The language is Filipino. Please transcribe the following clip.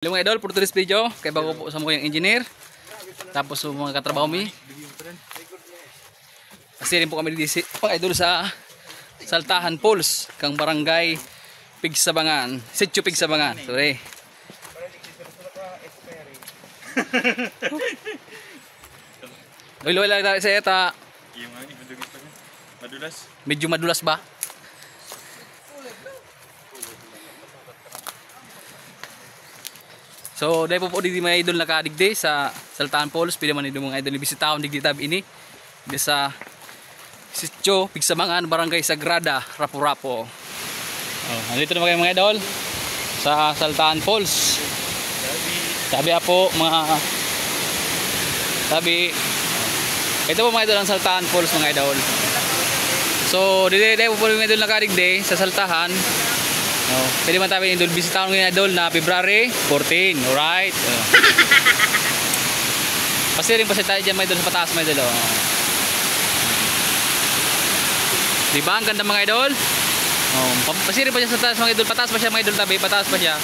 Hello mga idol, for today's video, kay bago po sa mga engineer. Tapos mga katrabaho mi. Kasi rin po kami dito mga idol sa Saltahan Falls, kang barangay Pigsabangan, Sitio Pigsabangan. Sorry. Loy lang tayo sa eta. Madulas. Medyo madulas ba? So, dahil po di mga idol nakadigdi sa Saltahan Falls, pili man idol mga idol ibisitahon digdi tab ini. Di sa Sitio Pigsabangan, Barangay Sagrada, Rapu-Rapu. Oh, nandito na mga idol sa Saltahan Falls. Sabi po mga ito po mga idol ang Saltahan Falls mga idol. So, dahil po mga idol nakadigdi sa Saltahan. Oh, pwede man tayo idol bisitahan ngayon idol na February 14, alright? Pasiring pa siya tayo dyan mga idol sa pataas mga idol. Oh. Diba ang ganda mga idol? Oh, pasiring pa siya sa taas mga idol, pataas pa siya mga idol tabi, pataas pa siya.